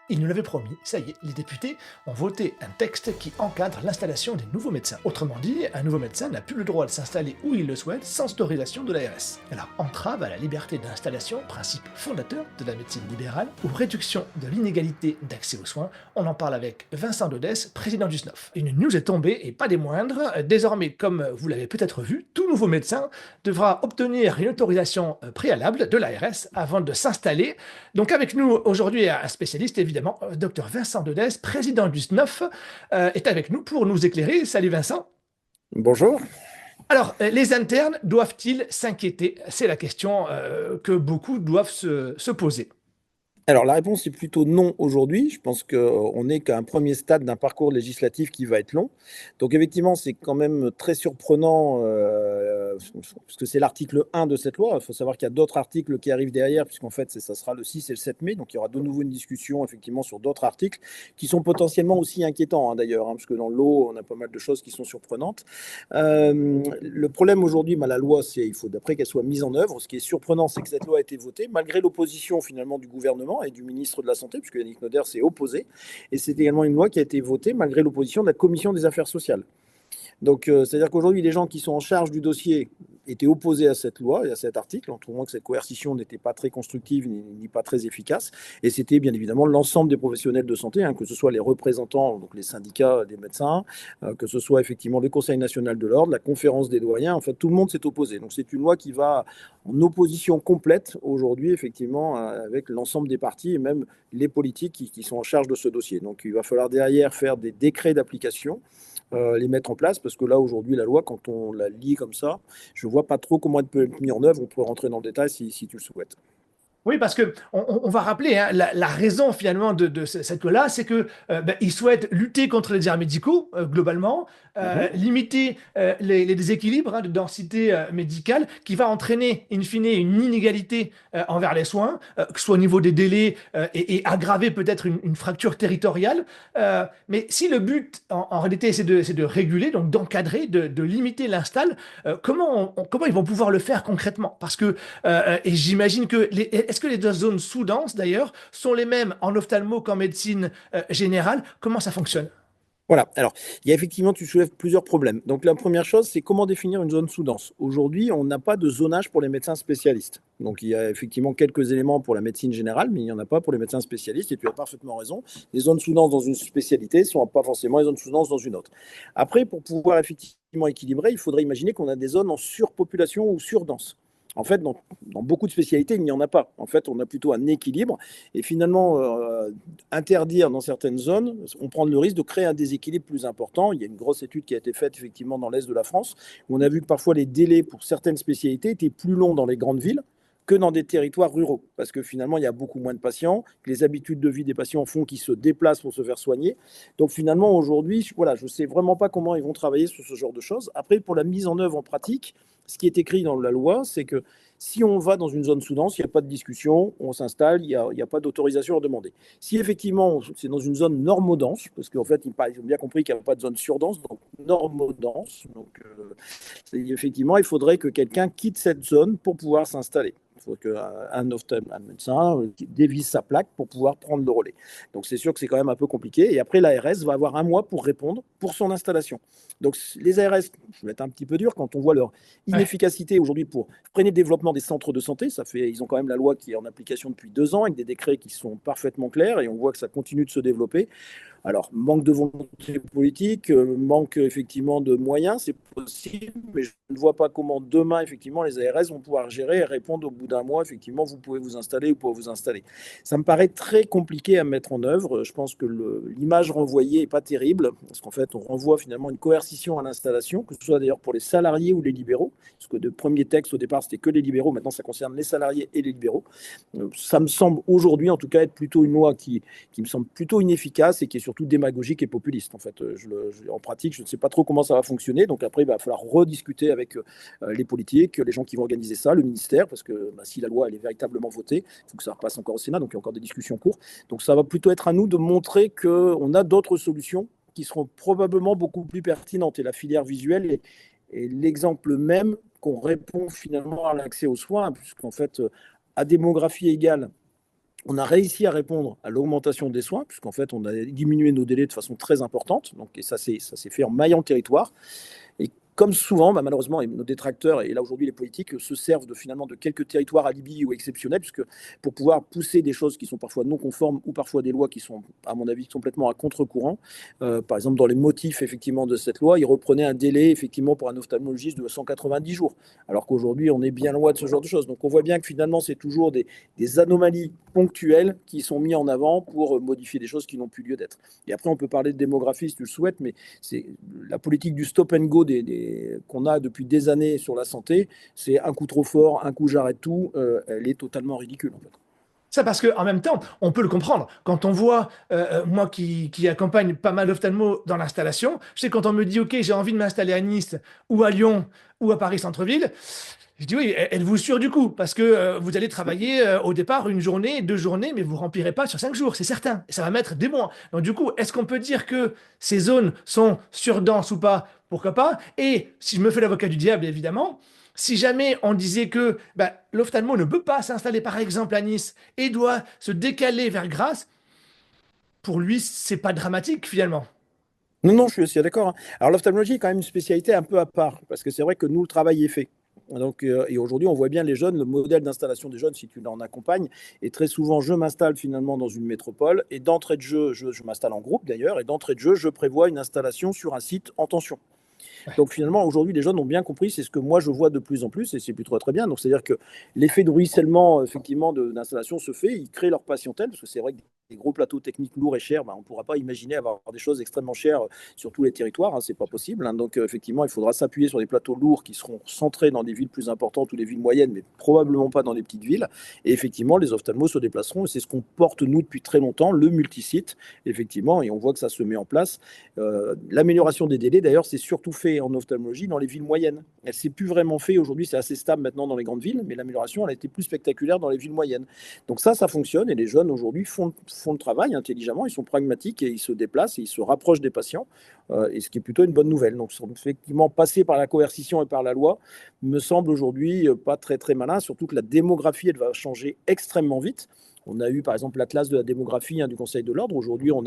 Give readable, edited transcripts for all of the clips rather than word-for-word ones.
Ils nous l'avaient promis, ça y est, les députés ont voté un texte qui encadre l'installation des nouveaux médecins. Autrement dit, un nouveau médecin n'a plus le droit de s'installer où il le souhaite sans autorisation de l'ARS. Alors, entrave à la liberté d'installation, principe fondateur de la médecine libérale, ou réduction de l'inégalité d'accès aux soins, on en parle avec Vincent Dodès, président du SNOF. Une news est tombée, et pas des moindres. Désormais, comme vous l'avez peut-être vu, tout nouveau médecin devra obtenir une autorisation préalable de l'ARS avant de s'installer. Donc avec nous aujourd'hui un spécialiste évidemment, Dr Vincent Dodès, président du SNOF, est avec nous pour nous éclairer. Salut Vincent. Bonjour. Alors, les internes doivent-ils s'inquiéter? C'est la question que beaucoup doivent se poser. Alors la réponse est plutôt non aujourd'hui. Je pense qu'on n'est qu'à un premier stade d'un parcours législatif qui va être long. Donc effectivement, c'est quand même très surprenant parce que c'est l'article 1 de cette loi. Il faut savoir qu'il y a d'autres articles qui arrivent derrière, puisqu'en fait, ça sera le 6 et le 7 mai. Donc il y aura de nouveau une discussion effectivement sur d'autres articles qui sont potentiellement aussi inquiétants d'ailleurs, parce que dans l'eau, on a pas mal de choses qui sont surprenantes. Le problème aujourd'hui, la loi, il faut d'après qu'elle soit mise en œuvre. Ce qui est surprenant, c'est que cette loi a été votée malgré l'opposition finalement du gouvernement et du ministre de la Santé, puisque Yannick Noder s'est opposé. Et c'est également une loi qui a été votée malgré l'opposition de la Commission des affaires sociales. Donc, c'est-à-dire qu'aujourd'hui, les gens qui sont en charge du dossier étaient opposés à cette loi et à cet article, en trouvant que cette coercition n'était pas très constructive ni pas très efficace. Et c'était bien évidemment l'ensemble des professionnels de santé, que ce soit les représentants, donc les syndicats des médecins, que ce soit effectivement le Conseil national de l'ordre, la conférence des doyens. En fait, tout le monde s'est opposé. Donc, c'est une loi qui va en opposition complète aujourd'hui, effectivement, avec l'ensemble des partis et même les politiques qui sont en charge de ce dossier. Donc, il va falloir derrière faire des décrets d'application. Les mettre en place, parce que là, aujourd'hui, la loi, quand on la lit comme ça, je ne vois pas trop comment elle peut être mise en œuvre. On peut rentrer dans le détail si tu le souhaites. Oui, parce que on va rappeler la raison finalement de cette loi-là, c'est que ils souhaitent lutter contre les déserts médicaux globalement, Mhm. limiter les déséquilibres de densité médicale, qui va entraîner in fine une inégalité envers les soins, que ce soit au niveau des délais et aggraver peut-être une fracture territoriale. Mais si le but en réalité c'est de réguler, donc d'encadrer, de limiter l'install, comment ils vont pouvoir le faire concrètement? Parce que et j'imagine que est-ce que les deux zones sous-denses, d'ailleurs, sont les mêmes en ophtalmo qu'en médecine générale? Comment ça fonctionne? Voilà. Alors, il y a effectivement, tu soulèves plusieurs problèmes. Donc, la première chose, c'est comment définir une zone sous-dense. Aujourd'hui, on n'a pas de zonage pour les médecins spécialistes. Donc, il y a effectivement quelques éléments pour la médecine générale, mais il n'y en a pas pour les médecins spécialistes. Et tu as parfaitement raison. Les zones sous-denses dans une spécialité ne sont pas forcément les zones sous-denses dans une autre. Après, pour pouvoir effectivement équilibrer, il faudrait imaginer qu'on a des zones en surpopulation ou surdense. En fait, dans beaucoup de spécialités, il n'y en a pas. En fait, on a plutôt un équilibre. Et finalement, interdire dans certaines zones, on prend le risque de créer un déséquilibre plus important. Il y a une grosse étude qui a été faite effectivement dans l'Est de la France, où on a vu que parfois les délais pour certaines spécialités étaient plus longs dans les grandes villes que dans des territoires ruraux, parce que finalement, il y a beaucoup moins de patients, que les habitudes de vie des patients font qu'ils se déplacent pour se faire soigner. Donc finalement, aujourd'hui, voilà, je ne sais vraiment pas comment ils vont travailler sur ce genre de choses. Après, pour la mise en œuvre en pratique, ce qui est écrit dans la loi, c'est que si on va dans une zone sous-dense, il n'y a pas de discussion, on s'installe, il n'y a pas d'autorisation à demander. Si effectivement c'est dans une zone normodense, parce qu'en fait ils ont bien compris qu'il n'y avait pas de zone surdense, donc normodense, donc effectivement il faudrait que quelqu'un quitte cette zone pour pouvoir s'installer. Il faut qu'un médecin dévisse sa plaque pour pouvoir prendre le relais. Donc c'est sûr que c'est quand même un peu compliqué. Et après, l'ARS va avoir un mois pour répondre pour son installation. Donc les ARS, je vais être un petit peu dur, quand on voit leur Ouais. inefficacité aujourd'hui pour freiner le développement des centres de santé, ils ont quand même la loi qui est en application depuis 2 ans, avec des décrets qui sont parfaitement clairs, et on voit que ça continue de se développer. Alors, manque de volonté politique, manque effectivement de moyens, c'est possible, mais je ne vois pas comment demain, effectivement, les ARS vont pouvoir gérer et répondre au bout d'un mois, effectivement, vous pouvez vous installer, vous pouvez vous installer. Ça me paraît très compliqué à mettre en œuvre. Je pense que l'image renvoyée n'est pas terrible, parce qu'en fait, on renvoie finalement une coercition à l'installation, que ce soit d'ailleurs pour les salariés ou les libéraux, parce que le premier texte, au départ, c'était que les libéraux, maintenant, ça concerne les salariés et les libéraux. Ça me semble aujourd'hui, en tout cas, être plutôt une loi qui me semble plutôt inefficace et qui est surtout démagogique et populiste. En fait, en pratique, je ne sais pas trop comment ça va fonctionner. Donc après, il va falloir rediscuter avec les politiques, les gens qui vont organiser ça, le ministère, parce que si la loi elle est véritablement votée, il faut que ça repasse encore au Sénat, donc il y a encore des discussions en cours. Donc ça va plutôt être à nous de montrer qu'on a d'autres solutions qui seront probablement beaucoup plus pertinentes. Et la filière visuelle est l'exemple même qu'on répond finalement à l'accès aux soins, puisqu'en fait, à démographie égale, On a réussi à répondre à l'augmentation des soins, puisqu'en fait, on a diminué nos délais de façon très importante. Donc, et ça s'est fait en maillant le territoire. Et comme souvent, malheureusement, nos détracteurs, et là aujourd'hui les politiques, se servent finalement de quelques territoires alibi ou exceptionnels, puisque pour pouvoir pousser des choses qui sont parfois non conformes ou parfois des lois qui sont, à mon avis, complètement à contre-courant. Par exemple, dans les motifs effectivement de cette loi, ils reprenaient un délai effectivement pour un ophtalmologiste de 190 jours, alors qu'aujourd'hui on est bien loin de ce genre de choses. Donc on voit bien que finalement c'est toujours des anomalies ponctuelles qui sont mises en avant pour modifier des choses qui n'ont plus lieu d'être. Et après on peut parler de démographie si tu le souhaites, mais c'est la politique du stop and go qu'on a depuis des années sur la santé, c'est un coup trop fort, un coup j'arrête tout, elle est totalement ridicule en fait. Ça parce qu'en même temps, on peut le comprendre. Quand on voit, moi qui accompagne pas mal d'ophtalmos dans l'installation, je sais quand on me dit, OK, j'ai envie de m'installer à Nice ou à Lyon ou à Paris Centre-Ville, je dis oui, êtes-vous sûr du coup? Parce que vous allez travailler au départ une journée, 2 journées, mais vous remplirez pas sur 5 jours, c'est certain. Et ça va mettre des mois. Donc du coup, est-ce qu'on peut dire que ces zones sont surdenses ou pas? Pourquoi pas? Et si je me fais l'avocat du diable, évidemment, si jamais on disait que bah, l'ophtalmo ne peut pas s'installer par exemple à Nice et doit se décaler vers Grasse, pour lui, c'est pas dramatique finalement. Non, non, je suis aussi d'accord, hein. Alors l'ophtalmologie est quand même une spécialité un peu à part, parce que c'est vrai que nous, le travail est fait. Donc, et aujourd'hui, on voit bien les jeunes, le modèle d'installation des jeunes, si tu en accompagnes, et très souvent, je m'installe finalement dans une métropole, et d'entrée de jeu, je m'installe en groupe d'ailleurs, et d'entrée de jeu, je prévois une installation sur un site en tension. Ouais. Donc finalement, aujourd'hui, les jeunes ont bien compris, c'est ce que moi je vois de plus en plus, et c'est plutôt très bien. Donc c'est-à-dire que l'effet de ruissellement, effectivement, d'installation se fait, ils créent leur patientèle, parce que c'est vrai que des gros plateaux techniques lourds et chers, on ne pourra pas imaginer avoir des choses extrêmement chères sur tous les territoires, hein, c'est pas possible, hein. Donc effectivement, il faudra s'appuyer sur des plateaux lourds qui seront centrés dans des villes plus importantes ou des villes moyennes, mais probablement pas dans des petites villes. Et effectivement, les ophtalmos se déplaceront, et c'est ce qu'on porte nous depuis très longtemps, le multisite, effectivement, et on voit que ça se met en place. L'amélioration des délais, d'ailleurs, c'est surtout fait en ophtalmologie dans les villes moyennes. Elle s'est plus vraiment fait aujourd'hui, c'est assez stable maintenant dans les grandes villes, mais l'amélioration, elle a été plus spectaculaire dans les villes moyennes. Donc ça fonctionne, et les jeunes aujourd'hui font le travail intelligemment, ils sont pragmatiques et ils se déplacent et ils se rapprochent des patients, et ce qui est plutôt une bonne nouvelle. Donc effectivement, passer par la coercition et par la loi me semble aujourd'hui pas très très malin, surtout que la démographie, elle va changer extrêmement vite. On a eu par exemple l'atlas de la démographie, hein, du Conseil de l'ordre. Aujourd'hui, on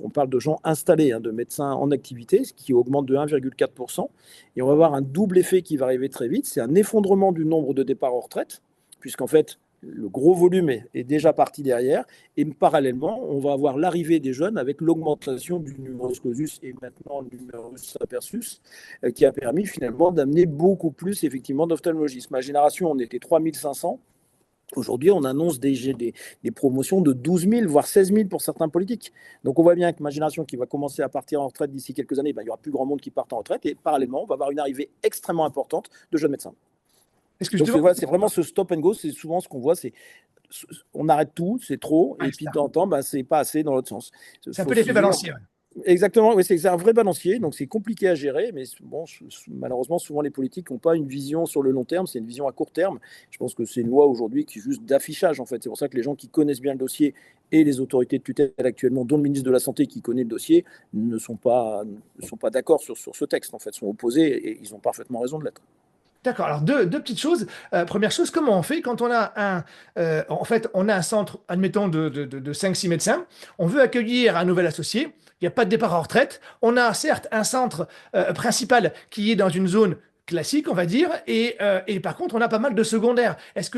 parle de gens installés, hein, de médecins en activité, ce qui augmente de 1,4%. Et on va avoir un double effet qui va arriver très vite. C'est un effondrement du nombre de départs en retraite, puisqu'en fait, le gros volume est déjà parti derrière. Et parallèlement, on va avoir l'arrivée des jeunes avec l'augmentation du numerus clausus et maintenant le numerus apertus, qui a permis finalement d'amener beaucoup plus effectivement d'ophtalmologistes. Ma génération, on était 3500. Aujourd'hui, on annonce des promotions de 12 000, voire 16 000 pour certains politiques. Donc, on voit bien que ma génération qui va commencer à partir en retraite d'ici quelques années, il n'y aura plus grand monde qui parte en retraite. Et parallèlement, on va avoir une arrivée extrêmement importante de jeunes médecins. Est-ce que Donc, justement, voilà, c'est vraiment ce stop and go. C'est souvent ce qu'on voit. On arrête tout, c'est trop. ouais, Et puis, de temps en temps, c'est pas assez dans l'autre sens. Il c'est un faut peu se l'effet dire. balancier. Ouais. Exactement, oui, c'est un vrai balancier, donc c'est compliqué à gérer, mais bon, malheureusement, souvent les politiques n'ont pas une vision sur le long terme, c'est une vision à court terme. Je pense que c'est une loi aujourd'hui qui est juste d'affichage, en fait. C'est pour ça que les gens qui connaissent bien le dossier et les autorités de tutelle actuellement, dont le ministre de la Santé qui connaît le dossier, ne sont pas d'accord sur ce texte, en fait, sont opposés et ils ont parfaitement raison de l'être. D'accord. Alors, deux petites choses. Première chose, comment on fait quand on a en fait, on a un centre, admettons, de 5-6 médecins. On veut accueillir un nouvel associé. Il n'y a pas de départ en retraite. On a certes un centre principal qui est dans une zone classique, on va dire, et par contre, on a pas mal de secondaires. Est-ce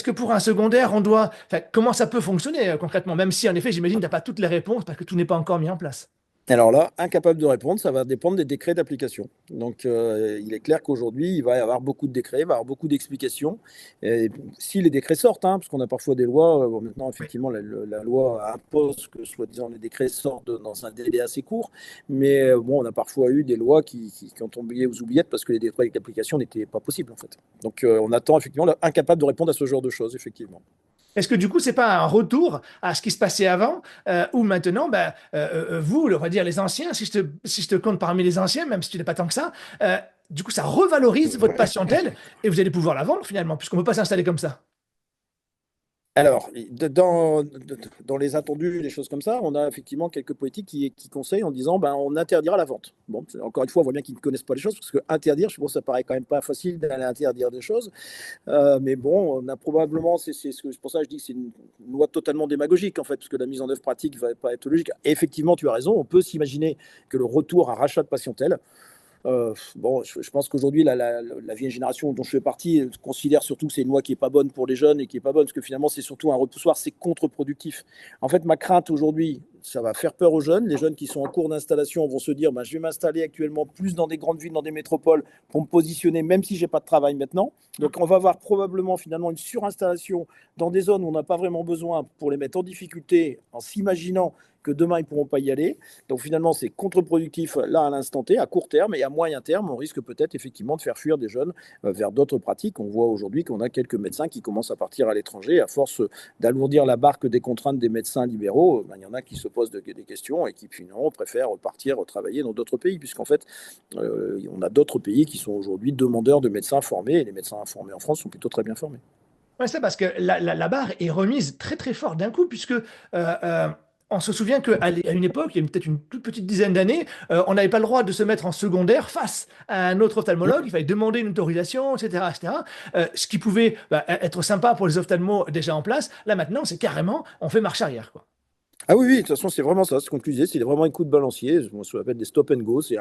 que pour un secondaire, enfin, comment ça peut fonctionner concrètement, même si, en effet, j'imagine que tu n'as pas toutes les réponses parce que tout n'est pas encore mis en place. Alors là, incapable de répondre, ça va dépendre des décrets d'application. Donc, il est clair qu'aujourd'hui, il va y avoir beaucoup de décrets, il va y avoir beaucoup d'explications. Et si les décrets sortent, hein, parce qu'on a parfois des lois, bon, maintenant, Oui. effectivement, la loi impose que, soi-disant, les décrets sortent dans un délai assez court. Mais bon, on a parfois eu des lois qui ont tombé aux oubliettes parce que les décrets d'application n'étaient pas possibles, en fait. Donc, on attend, effectivement, incapable de répondre à ce genre de choses, effectivement. Est-ce que du coup, c'est pas un retour à ce qui se passait avant, ou maintenant, bah, vous, on va dire les anciens, si je te compte parmi les anciens, même si tu n'es pas tant que ça, du coup, ça revalorise votre patientèle et vous allez pouvoir la vendre finalement, puisqu'on ne peut pas s'installer comme ça. Alors, dans les attendus, les choses comme ça, on a effectivement quelques politiques qui conseillent en disant ben, on interdira la vente. Bon, encore une fois, on voit bien qu'ils ne connaissent pas les choses, parce que interdire, je pense que ça paraît quand même pas facile d'aller interdire des choses. Mais bon, on a probablement, c'est pour ça que je dis que c'est une loi totalement démagogique, en fait, parce que la mise en œuvre pratique va pas être logique. Et effectivement, tu as raison, on peut s'imaginer que le retour à rachat de patientèle, bon, je pense qu'aujourd'hui, la vieille génération dont je fais partie considère surtout que c'est une loi qui n'est pas bonne pour les jeunes et qui n'est pas bonne, parce que finalement, c'est surtout un repoussoir, c'est contre-productif. En fait, ma crainte aujourd'hui, ça va faire peur aux jeunes. Les jeunes qui sont en cours d'installation vont se dire ben, je vais m'installer actuellement plus dans des grandes villes, dans des métropoles, pour me positionner, même si je n'ai pas de travail maintenant. Donc, on va avoir probablement finalement une surinstallation dans des zones où on n'a pas vraiment besoin pour les mettre en difficulté en s'imaginant que demain, ils ne pourront pas y aller. Donc finalement, c'est contre-productif là à l'instant T, à court terme, et à moyen terme, on risque peut-être effectivement de faire fuir des jeunes vers d'autres pratiques. On voit aujourd'hui qu'on a quelques médecins qui commencent à partir à l'étranger. À force d'alourdir la barque des contraintes des médecins libéraux, ben, il y en a qui se posent des questions et qui finalement préfèrent partir travailler dans d'autres pays, puisqu'en fait, on a d'autres pays qui sont aujourd'hui demandeurs de médecins formés, et les médecins formés en France sont plutôt très bien formés. Ouais, c'est parce que la barre est remise très très fort d'un coup, puisque on se souvient qu'à une époque, il y a peut-être une toute petite dizaine d'années, on n'avait pas le droit de se mettre en secondaire face à un autre ophtalmologue, il fallait demander une autorisation, etc. etc. Ce qui pouvait être sympa pour les ophtalmos déjà en place. Là maintenant, c'est carrément, on fait marche arrière, quoi. Ah oui, oui, de toute façon, c'est vraiment ça. Ce qu'on te disait, c'est vraiment un coup de balancier. On se appelle des stop and go. C'est,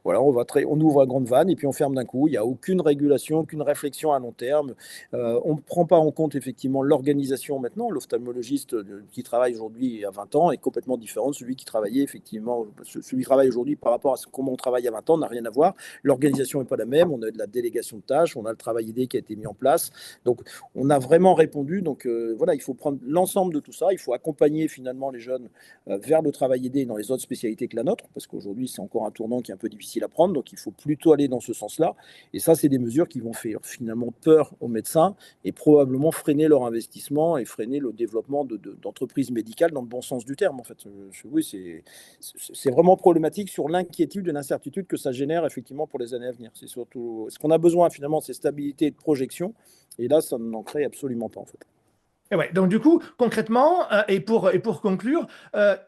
voilà, on ouvre à grande vanne et puis on ferme d'un coup. Il n'y a aucune régulation, aucune réflexion à long terme. On ne prend pas en compte effectivement l'organisation maintenant. L'ophtalmologiste qui travaille aujourd'hui à 20 ans est complètement différent de celui qui travaillait effectivement. Celui qui travaille aujourd'hui par rapport à comment on travaille à 20 ans n'a rien à voir. L'organisation n'est pas la même. On a de la délégation de tâches. On a le travail aidé qui a été mis en place. Donc, on a vraiment répondu. Donc, voilà, il faut prendre l'ensemble de tout ça. Il faut accompagner finalement les jeunes vers le travail aidé dans les autres spécialités que la nôtre, parce qu'aujourd'hui, c'est encore un tournant qui est un peu difficile à prendre, donc il faut plutôt aller dans ce sens-là. Et ça, c'est des mesures qui vont faire finalement peur aux médecins et probablement freiner leur investissement et freiner le développement d'entreprises médicales dans le bon sens du terme. En fait, oui, c'est vraiment problématique sur l'inquiétude et l'incertitude que ça génère effectivement pour les années à venir. C'est surtout ce qu'on a besoin finalement, c'est stabilité et de projection. Et là, ça n'en crée absolument pas en fait. Et ouais, donc du coup, concrètement, et pour conclure,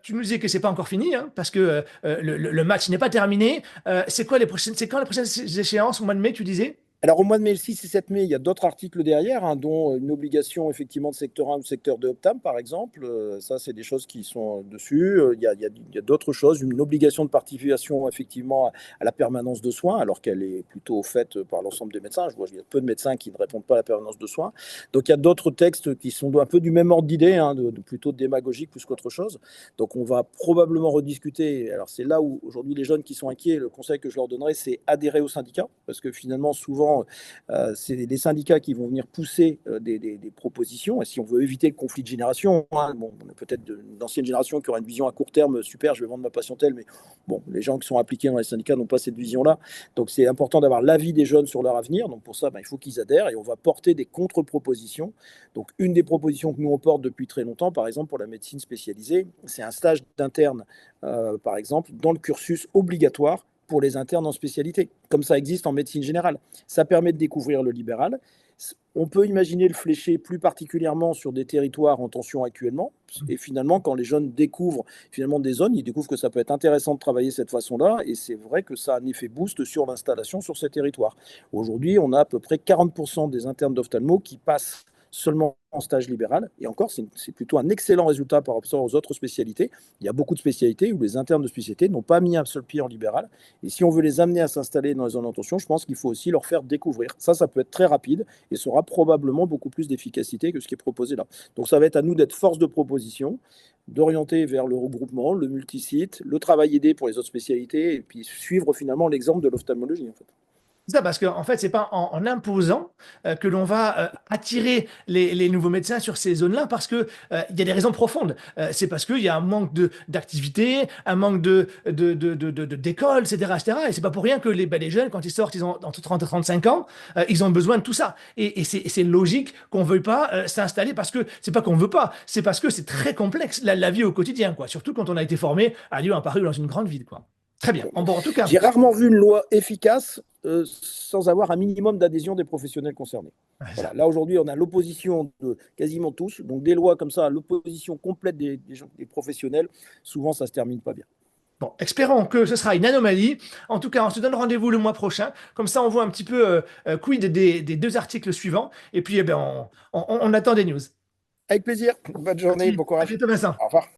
tu nous disais que c'est pas encore fini, hein, parce que le match n'est pas terminé. C'est quand les prochaines échéances au mois de mai, tu disais? Alors, au mois de mai, le 6 et 7 mai, il y a d'autres articles derrière, hein, dont une obligation effectivement de secteur 1 ou secteur 2 Optam, par exemple. Ça, c'est des choses qui sont dessus. Il y a d'autres choses, une obligation de participation effectivement à la permanence de soins, alors qu'elle est plutôt faite par l'ensemble des médecins. Je vois qu'il y a peu de médecins qui ne répondent pas à la permanence de soins. Donc, il y a d'autres textes qui sont un peu du même ordre d'idée, hein, plutôt démagogique plus qu'autre chose. Donc, on va probablement rediscuter. Alors, c'est là où aujourd'hui les jeunes qui sont inquiets, le conseil que je leur donnerais, c'est adhérer au syndicat, parce que finalement, souvent, c'est les syndicats qui vont venir pousser des propositions. Et si on veut éviter le conflit de génération, hein, bon, on a peut-être d'anciennes générations qui aura une vision à court terme, super, je vais vendre ma patientèle, mais bon, les gens qui sont impliqués dans les syndicats n'ont pas cette vision-là. Donc c'est important d'avoir l'avis des jeunes sur leur avenir. Donc pour ça, ben, il faut qu'ils adhèrent et on va porter des contre-propositions. Donc une des propositions que nous on porte depuis très longtemps, par exemple pour la médecine spécialisée, c'est un stage d'interne, par exemple, dans le cursus obligatoire pour les internes en spécialité, comme ça existe en médecine générale. Ça permet de découvrir le libéral. On peut imaginer le flécher plus particulièrement sur des territoires en tension actuellement. Et finalement, quand les jeunes découvrent finalement des zones, ils découvrent que ça peut être intéressant de travailler de cette façon-là. Et c'est vrai que ça a un effet boost sur l'installation sur ces territoires. Aujourd'hui, on a à peu près 40% des internes d'ophtalmo qui passent seulement en stage libéral. Et encore, c'est plutôt un excellent résultat par rapport aux autres spécialités. Il y a beaucoup de spécialités où les internes de spécialité n'ont pas mis un seul pied en libéral. Et si on veut les amener à s'installer dans les zones en tension, je pense qu'il faut aussi leur faire découvrir. Ça peut être très rapide et ça aura probablement beaucoup plus d'efficacité que ce qui est proposé là. Donc ça va être à nous d'être force de proposition, d'orienter vers le regroupement, le multisite, le travail aidé pour les autres spécialités et puis suivre finalement l'exemple de l'ophtalmologie en fait. C'est ça, parce qu'en fait, c'est pas en imposant que l'on va attirer les nouveaux médecins sur ces zones-là, parce que il y a des raisons profondes. C'est parce qu'il y a un manque d'activité, un manque d'école, etc., etc. Et c'est pas pour rien que les jeunes, quand ils sortent, ils ont entre 30 et 35 ans, ils ont besoin de tout ça. Et c'est logique qu'on veuille pas s'installer, parce que c'est pas qu'on veut pas, c'est parce que c'est très complexe la vie au quotidien, quoi. Surtout quand on a été formé à Lyon, à Paris ou dans une grande ville, quoi. Très bien. Bon, en tout cas, J'ai rarement vu une loi efficace sans avoir un minimum d'adhésion des professionnels concernés. ouais, Voilà. Là, aujourd'hui, on a l'opposition de quasiment tous. Donc, des lois comme ça, l'opposition complète des professionnels, souvent, ça ne se termine pas bien. bon, espérons que ce sera une anomalie. En tout cas, on se donne rendez-vous le mois prochain. Comme ça, on voit un petit peu quid des deux articles suivants. Et puis, eh ben, on attend des news. Avec plaisir. Bonne journée, Merci. bon À courage. bientôt, Vincent. Au revoir.